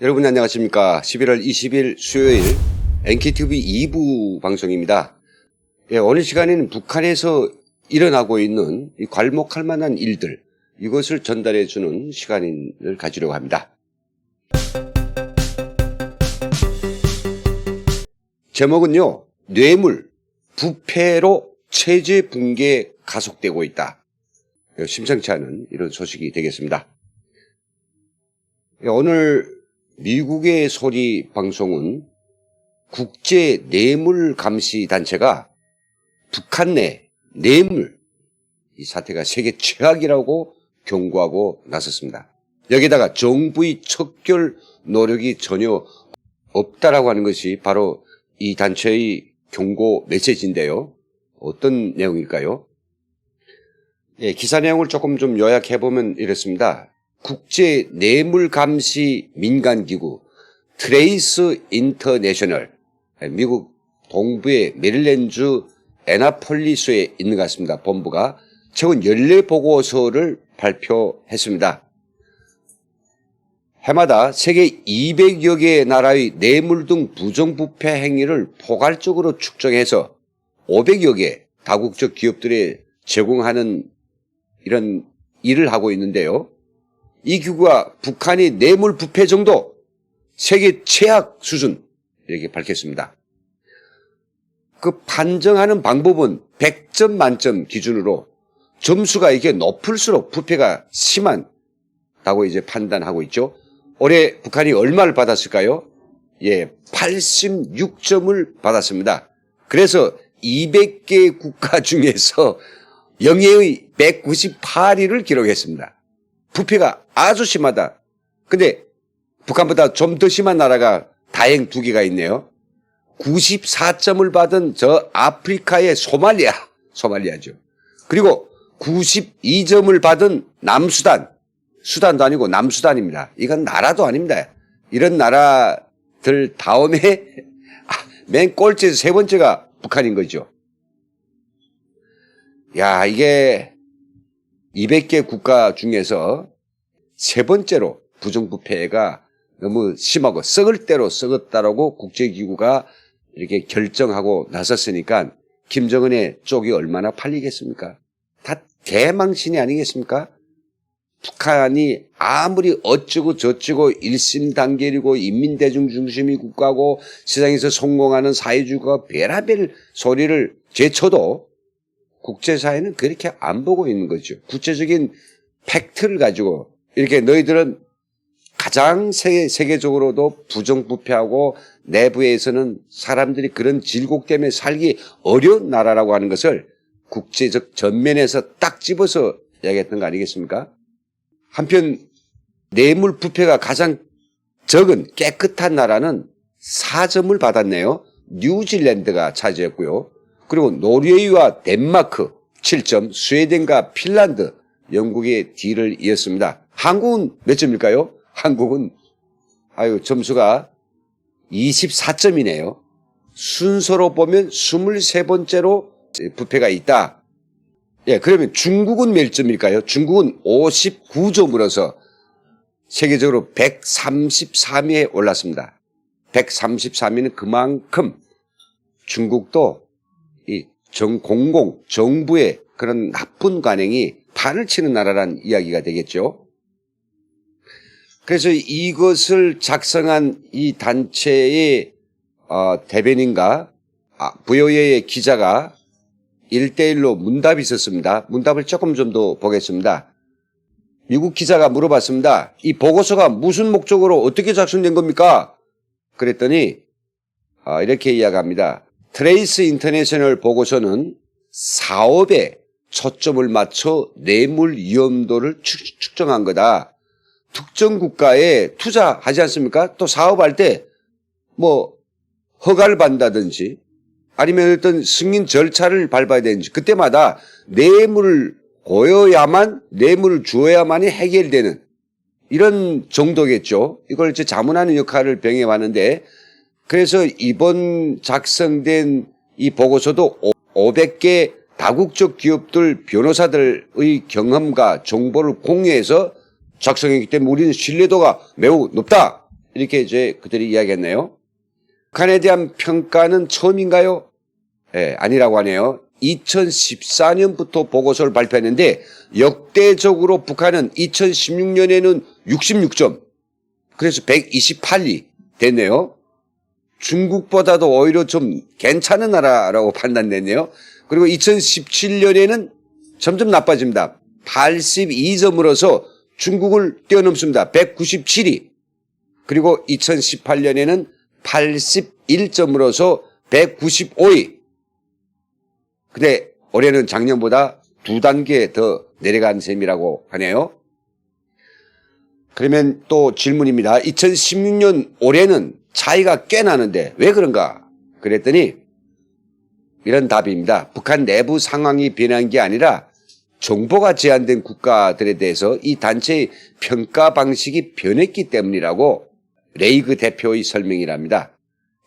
여러분 안녕하십니까. 11월 20일 수요일 NKTV 2부 방송입니다. 오늘 시간에는 북한에서 일어나고 있는 이 괄목할 만한 일들, 이것을 전달해 주는 시간을 가지려고 합니다. 제목은요, 뇌물, 부패로 체제 붕괴 가속되고 있다. 심상치 않은 이런 소식이 되겠습니다. 오늘 미국의 소리 방송은 국제 뇌물 감시 단체가 북한 내 뇌물 이 사태가 세계 최악이라고 경고하고 나섰습니다. 여기다가 정부의 척결 노력이 전혀 없다라고 하는 것이 바로 이 단체의 경고 메시지인데요. 어떤 내용일까요? 기사 내용을 조금 좀 요약해 보면 이렇습니다. 국제 뇌물 감시 민간기구 트레이스 인터내셔널, 미국 동부의 메릴랜드 애나폴리스에 있는 것 같습니다. 본부가 최근 연례 보고서를 발표했습니다. 해마다 세계 200여 개의 나라의 뇌물 등 부정부패 행위를 포괄적으로 측정해서 500여 개 다국적 기업들에 제공하는 이런 일을 하고 있는데요. 이 기구가 북한의 뇌물 부패 정도 세계 최악 수준 이렇게 밝혔습니다. 그 판정하는 방법은 100점 만점 기준으로 점수가 이게 높을수록 부패가 심하다고 이제 판단하고 있죠. 올해 북한이 얼마를 받았을까요? 86점을 받았습니다. 그래서 200개 국가 중에서 영예의 198위를 기록했습니다. 부패가 아주 심하다. 근데 북한보다 좀 더 심한 나라가 다행 2개가 있네요. 94점을 받은 저 아프리카의 소말리아죠. 그리고 92점을 받은 남수단, 수단도 아니고 남수단입니다. 이건 나라도 아닙니다. 이런 나라들 다음에 맨 꼴찌에서 세 번째가 북한인 거죠. 야, 이게 200개 국가 중에서 세 번째로 부정부패가 너무 심하고 썩을 대로 썩었다라고 국제기구가 이렇게 결정하고 나섰으니까 김정은의 쪽이 얼마나 팔리겠습니까? 다 대망신이 아니겠습니까? 북한이 아무리 어쩌고 저쩌고 일심단결이고 인민대중 중심의 국가고 세상에서 성공하는 사회주의가 별의별 소리를 제쳐도 국제사회는 그렇게 안 보고 있는 거죠. 구체적인 팩트를 가지고 이렇게 너희들은 가장 세계적으로도 부정부패하고 내부에서는 사람들이 그런 질곡 때문에 살기 어려운 나라라고 하는 것을 국제적 전면에서 딱 집어서 이야기했던 거 아니겠습니까? 한편 뇌물 부패가 가장 적은 깨끗한 나라는 4점을 받았네요. 뉴질랜드가 차지했고요. 그리고 노르웨이와 덴마크 7점, 스웨덴과 핀란드, 영국의 뒤를 이었습니다. 한국은 몇 점일까요? 한국은 점수가 24점이네요. 순서로 보면 23번째로 부패가 있다. 그러면 중국은 몇 점일까요? 중국은 59점으로서 세계적으로 133위에 올랐습니다. 133위는 그만큼 중국도 이 정부의 그런 나쁜 관행이 판을 치는 나라란 이야기가 되겠죠. 그래서 이것을 작성한 이 단체의 대변인과 부여의 기자가 1대1로 문답이 있었습니다. 문답을 조금 좀 더 보겠습니다. 미국 기자가 물어봤습니다. 이 보고서가 무슨 목적으로 어떻게 작성된 겁니까? 그랬더니 이렇게 이야기합니다. 트레이스 인터내셔널 보고서는 사업에 초점을 맞춰 뇌물 위험도를 측정한 거다. 특정 국가에 투자하지 않습니까? 또 사업할 때 허가를 받는다든지 아니면 어떤 승인 절차를 밟아야 되는지 그때마다 뇌물을 주어야만이 해결되는 이런 정도겠죠. 이걸 이제 자문하는 역할을 병행해 왔는데 그래서 이번 작성된 이 보고서도 500개 다국적 기업들 변호사들의 경험과 정보를 공유해서 작성했기 때문에 우리는 신뢰도가 매우 높다. 이렇게 이제 그들이 이야기했네요. 북한에 대한 평가는 처음인가요? 예, 아니라고 하네요. 2014년부터 보고서를 발표했는데 역대적으로 북한은 2016년에는 66점, 그래서 128위 됐네요. 중국보다도 오히려 좀 괜찮은 나라라고 판단됐네요. 그리고 2017년에는 점점 나빠집니다. 82점으로서 중국을 뛰어넘습니다. 197위. 그리고 2018년에는 81점으로서 195위. 근데 올해는 작년보다 2단계 더 내려간 셈이라고 하네요. 그러면 또 질문입니다. 2016년 올해는 차이가 꽤 나는데 왜 그런가? 그랬더니 이런 답입니다. 북한 내부 상황이 변한 게 아니라 정보가 제한된 국가들에 대해서 이 단체의 평가 방식이 변했기 때문이라고 레이그 대표의 설명이랍니다.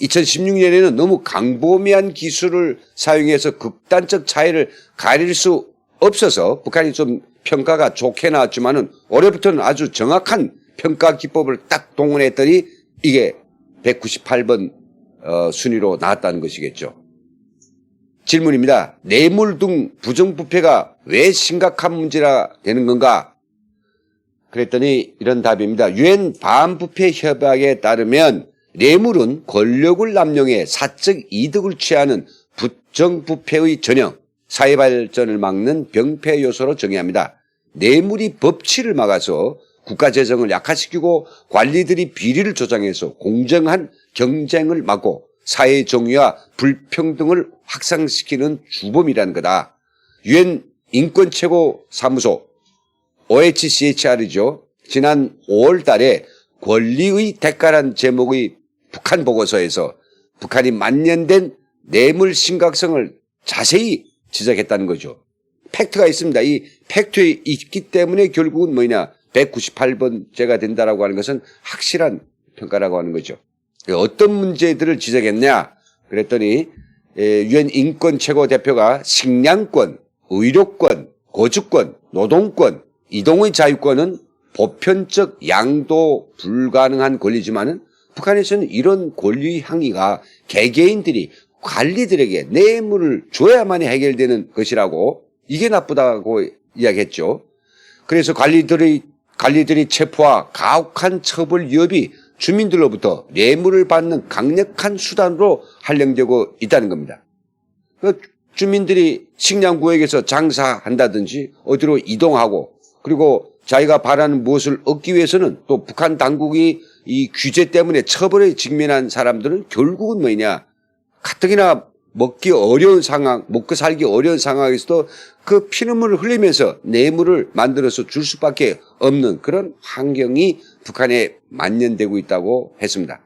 2016년에는 너무 광범위한 기술을 사용해서 극단적 차이를 가릴 수 없어서 북한이 좀 평가가 좋게 나왔지만은 올해부터는 아주 정확한 평가 기법을 딱 동원했더니 이게 198번 순위로 나왔다는 것이겠죠. 질문입니다. 뇌물 등 부정부패가 왜 심각한 문제라 되는 건가? 그랬더니 이런 답입니다. 유엔 반부패 협약에 따르면 뇌물은 권력을 남용해 사적 이득을 취하는 부정부패의 전형, 사회 발전을 막는 병폐 요소로 정의합니다. 뇌물이 법치를 막아서 국가 재정을 약화시키고 관리들이 비리를 조장해서 공정한 경쟁을 막고 사회 정의와 불평등을 확산시키는 주범이라는 거다. 유엔 인권 최고 사무소 OHCHR이죠. 지난 5월 달에 권리의 대가란 제목의 북한 보고서에서 북한이 만연된 뇌물 심각성을 자세히 지적했다는 거죠. 팩트가 있습니다. 이 팩트에 있기 때문에 결국은 뭐냐, 198번째가 된다라고 하는 것은 확실한 평가라고 하는 거죠. 어떤 문제들을 지적했냐 그랬더니 유엔 인권 최고 대표가 식량권, 의료권, 거주권, 노동권, 이동의 자유권은 보편적 양도 불가능한 권리지만은 북한에서는 이런 권리 항의가 개개인들이 관리들에게 뇌물을 줘야만이 해결되는 것이라고, 이게 나쁘다고 이야기했죠. 그래서 관리들이 체포와 가혹한 처벌 위협이 주민들로부터 뇌물을 받는 강력한 수단으로 활용되고 있다는 겁니다. 주민들이 식량 구역에서 장사한다든지 어디로 이동하고, 그리고 자기가 바라는 무엇을 얻기 위해서는 또 북한 당국이 이 규제 때문에 처벌에 직면한 사람들은 결국은 뭐냐, 가뜩이나 먹기 어려운 상황, 먹고 살기 어려운 상황에서도 그 피눈물을 흘리면서 뇌물을 만들어서 줄 수밖에 없는 그런 환경이 북한에 만연되고 있다고 했습니다.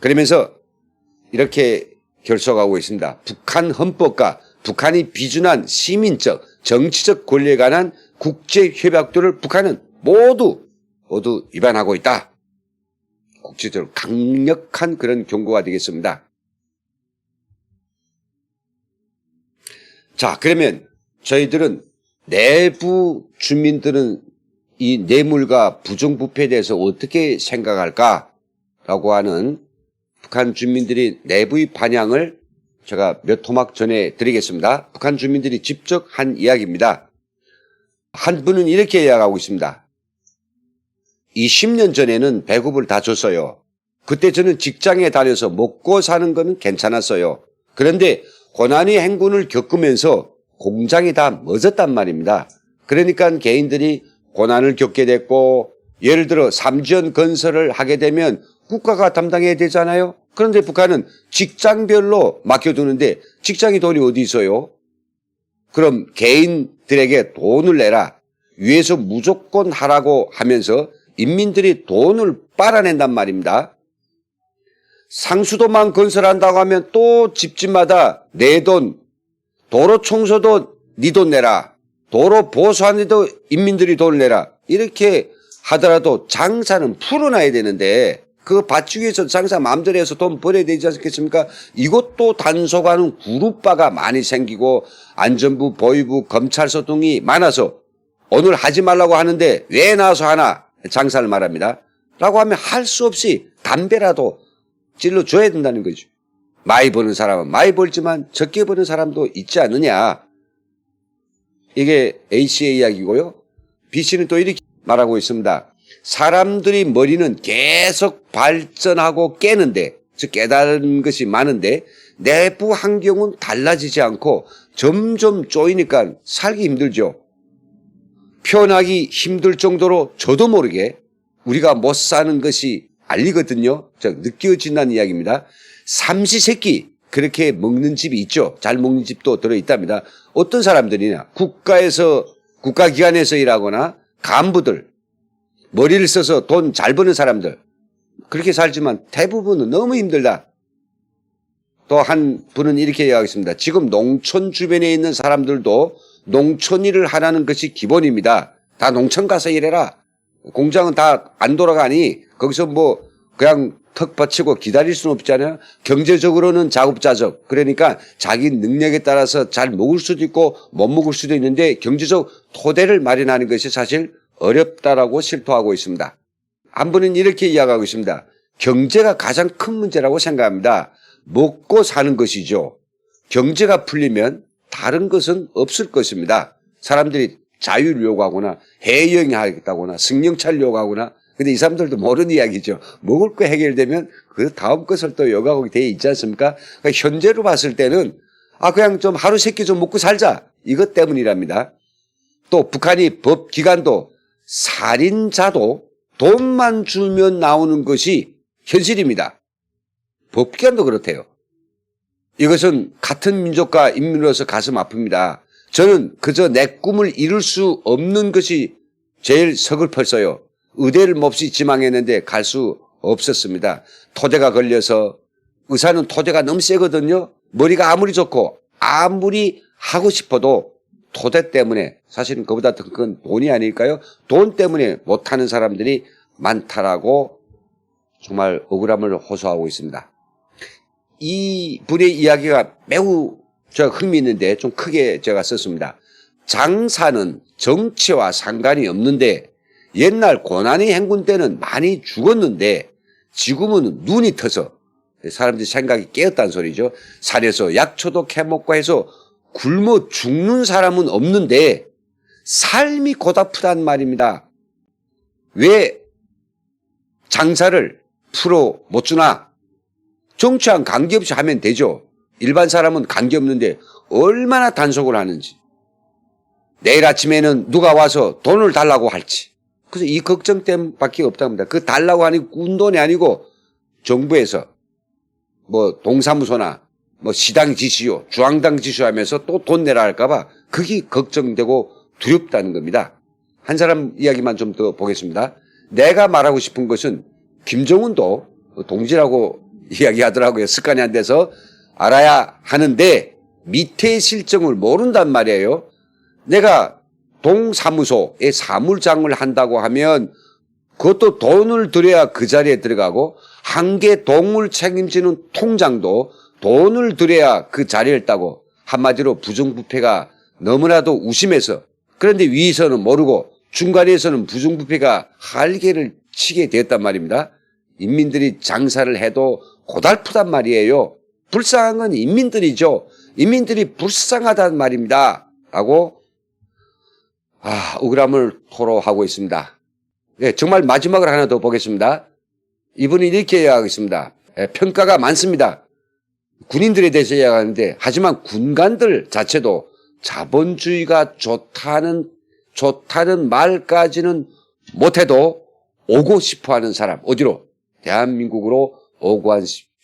그러면서 이렇게 결석하고 있습니다. 북한 헌법과 북한이 비준한 시민적, 정치적 권리에 관한 국제협약들을 북한은 모두 위반하고 있다. 국제적으로 강력한 그런 경고가 되겠습니다. 자, 그러면 저희들은 내부 주민들은 이 뇌물과 부정부패에 대해서 어떻게 생각할까라고 하는 북한 주민들이 내부의 반향을 제가 몇 토막 전해 드리겠습니다. 북한 주민들이 직접 한 이야기입니다. 한 분은 이렇게 이야기하고 있습니다. 20년 전에는 배급을 다 줬어요. 그때 저는 직장에 다녀서 먹고 사는 거는 괜찮았어요. 그런데 고난의 행군을 겪으면서 공장이 다 멎었단 말입니다. 그러니까 개인들이 고난을 겪게 됐고, 예를 들어 삼지연 건설을 하게 되면 국가가 담당해야 되잖아요. 그런데 북한은 직장별로 맡겨두는데 직장이 돈이 어디 있어요? 그럼 개인들에게 돈을 내라, 위에서 무조건 하라고 하면서 인민들이 돈을 빨아낸단 말입니다. 상수도만 건설한다고 하면 또 집집마다 내 돈, 도로 청소도 네 돈 내라, 도로 보수하는데도 인민들이 돈을 내라, 이렇게 하더라도 장사는 풀어놔야 되는데 그 받기 위해서 장사 마음대로 해서 돈 벌어야 되지 않겠습니까? 이것도 단속하는 그룹바가 많이 생기고 안전부, 보위부, 검찰서 등이 많아서 오늘 하지 말라고 하는데 왜 나와서 하나, 장사를 말합니다. 라고 하면 할 수 없이 담배라도 찔러줘야 된다는 거죠. 많이 버는 사람은 많이 벌지만 적게 버는 사람도 있지 않느냐. 이게 A씨의 이야기고요. B씨는 또 이렇게 말하고 있습니다. 사람들이 머리는 계속 발전하고 깨는데, 즉 깨달은 것이 많은데 내부 환경은 달라지지 않고 점점 쪼이니까 살기 힘들죠. 표현하기 힘들 정도로 저도 모르게 우리가 못 사는 것이 알리거든요. 느껴진다는 이야기입니다. 삼시세끼 그렇게 먹는 집이 있죠. 잘 먹는 집도 들어있답니다. 어떤 사람들이냐. 국가기관에서 일하거나 간부들, 머리를 써서 돈 잘 버는 사람들, 그렇게 살지만 대부분은 너무 힘들다. 또 한 분은 이렇게 이야기하겠습니다. 지금 농촌 주변에 있는 사람들도 농촌 일을 하라는 것이 기본입니다. 다 농촌 가서 일해라. 공장은 다 안 돌아가니 거기서 뭐 그냥 턱 받치고 기다릴 수는 없잖아요. 경제적으로는 자급자족. 그러니까 자기 능력에 따라서 잘 먹을 수도 있고 못 먹을 수도 있는데 경제적 토대를 마련하는 것이 사실 어렵다라고 실토하고 있습니다. 한 분은 이렇게 이야기하고 있습니다. 경제가 가장 큰 문제라고 생각합니다. 먹고 사는 것이죠. 경제가 풀리면 다른 것은 없을 것입니다. 사람들이 자유를 요구하거나 해외여행하겠다거나 승용차를 요구하거나, 근데 이 사람들도 모르는 이야기죠. 먹을 거 해결되면 그 다음 것을 또 요구하고 돼 있지 않습니까? 그러니까 현재로 봤을 때는 그냥 좀 하루 세끼 좀 먹고 살자, 이것 때문이랍니다. 또 북한이 법 기관도 살인자도 돈만 주면 나오는 것이 현실입니다. 법 기관도 그렇대요. 이것은 같은 민족과 인민으로서 가슴 아픕니다. 저는 그저 내 꿈을 이룰 수 없는 것이 제일 서글펐어요. 의대를 몹시 지망했는데 갈 수 없었습니다. 토대가 걸려서, 의사는 토대가 너무 세거든요. 머리가 아무리 좋고 아무리 하고 싶어도 토대 때문에, 사실은 그보다 더 큰 돈이 아닐까요? 돈 때문에 못하는 사람들이 많다라고 정말 억울함을 호소하고 있습니다. 이 분의 이야기가 매우 흥미있는데 좀 크게 제가 썼습니다. 장사는 정치와 상관이 없는데 옛날 고난의 행군 때는 많이 죽었는데 지금은 눈이 터서 사람들이 생각이 깨었다는 소리죠. 산에서 약초도 캐먹고 해서 굶어 죽는 사람은 없는데 삶이 고달프단 말입니다. 왜 장사를 풀어 못 주나? 정치와는 관계없이 하면 되죠. 일반 사람은 관계없는데 얼마나 단속을 하는지. 내일 아침에는 누가 와서 돈을 달라고 할지. 그래서 이 걱정 때문밖에 없답니다. 그 달라고 하니 운돈이 아니고 정부에서 뭐 동사무소나 뭐 시당 지시요, 중앙당 지시요 하면서 또 돈 내라 할까봐 그게 걱정되고 두렵다는 겁니다. 한 사람 이야기만 좀 더 보겠습니다. 내가 말하고 싶은 것은 김정은도 동지라고 이야기하더라고요. 습관이 안 돼서 알아야 하는데 밑에 실정을 모른단 말이에요. 내가 동사무소에 사무장을 한다고 하면 그것도 돈을 들여야 그 자리에 들어가고, 한 개 동을 책임지는 통장도 돈을 들여야 그 자리를 따고, 한마디로 부정부패가 너무나도 우심해서, 그런데 위에서는 모르고 중간에서는 부정부패가 할개를 치게 되었단 말입니다. 인민들이 장사를 해도 고달프단 말이에요. 불쌍한 건 인민들이죠. 인민들이 불쌍하단 말입니다. 라고 억울함을 토로하고 있습니다. 네, 정말 마지막으로 하나 더 보겠습니다. 이분이 이렇게 이야기하겠습니다. 평가가 많습니다. 군인들에 대해서 이야기하는데, 하지만 군관들 자체도 자본주의가 좋다는 말까지는 못해도 오고 싶어하는 사람, 어디로? 대한민국으로 오고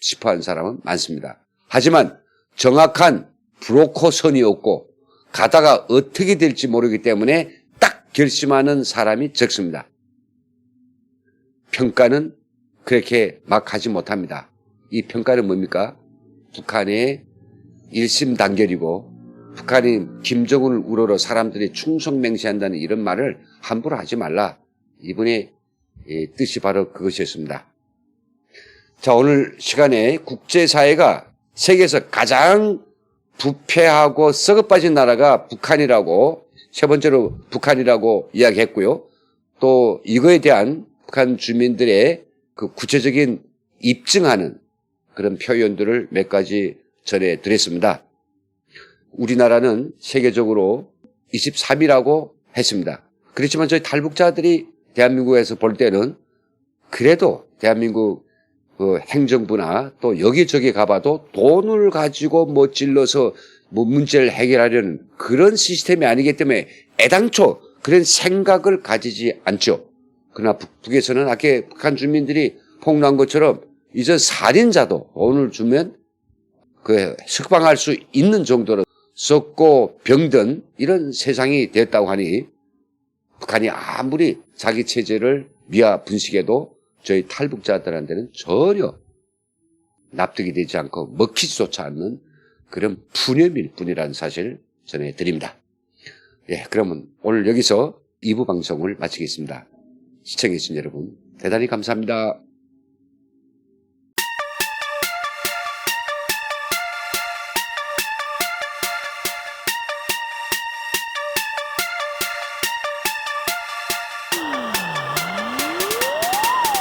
싶어하는 사람은 많습니다. 하지만 정확한 브로커 선이 없고 가다가 어떻게 될지 모르기 때문에 딱 결심하는 사람이 적습니다. 평가는 그렇게 막 하지 못합니다. 이 평가는 뭡니까? 북한의 일심단결이고, 북한이 김정은을 우러러 사람들이 충성맹세한다는 이런 말을 함부로 하지 말라. 이분의 뜻이 바로 그것이었습니다. 자, 오늘 시간에 국제사회가 세계에서 가장 부패하고 썩어빠진 나라가 북한이라고, 세 번째로 북한이라고 이야기했고요. 또 이거에 대한 북한 주민들의 그 구체적인 입증하는 그런 표현들을 몇 가지 전해드렸습니다. 우리나라는 세계적으로 23위라고 했습니다. 그렇지만 저희 탈북자들이 대한민국에서 볼 때는 그래도 대한민국 그 행정부나 또 여기저기 가봐도 돈을 가지고 뭐 찔러서 뭐 문제를 해결하려는 그런 시스템이 아니기 때문에 애당초 그런 생각을 가지지 않죠. 그러나 북에서는 아까 북한 주민들이 폭로한 것처럼 이제 살인자도 돈을 주면 그 석방할 수 있는 정도로 썩고 병든 이런 세상이 됐다고 하니 북한이 아무리 자기 체제를 미화 분식해도 저희 탈북자들한테는 전혀 납득이 되지 않고 먹히지조차 않는 그런 푸념일 뿐이라는 사실을 전해드립니다. 예, 그러면 오늘 여기서 2부 방송을 마치겠습니다. 시청해주신 여러분 대단히 감사합니다.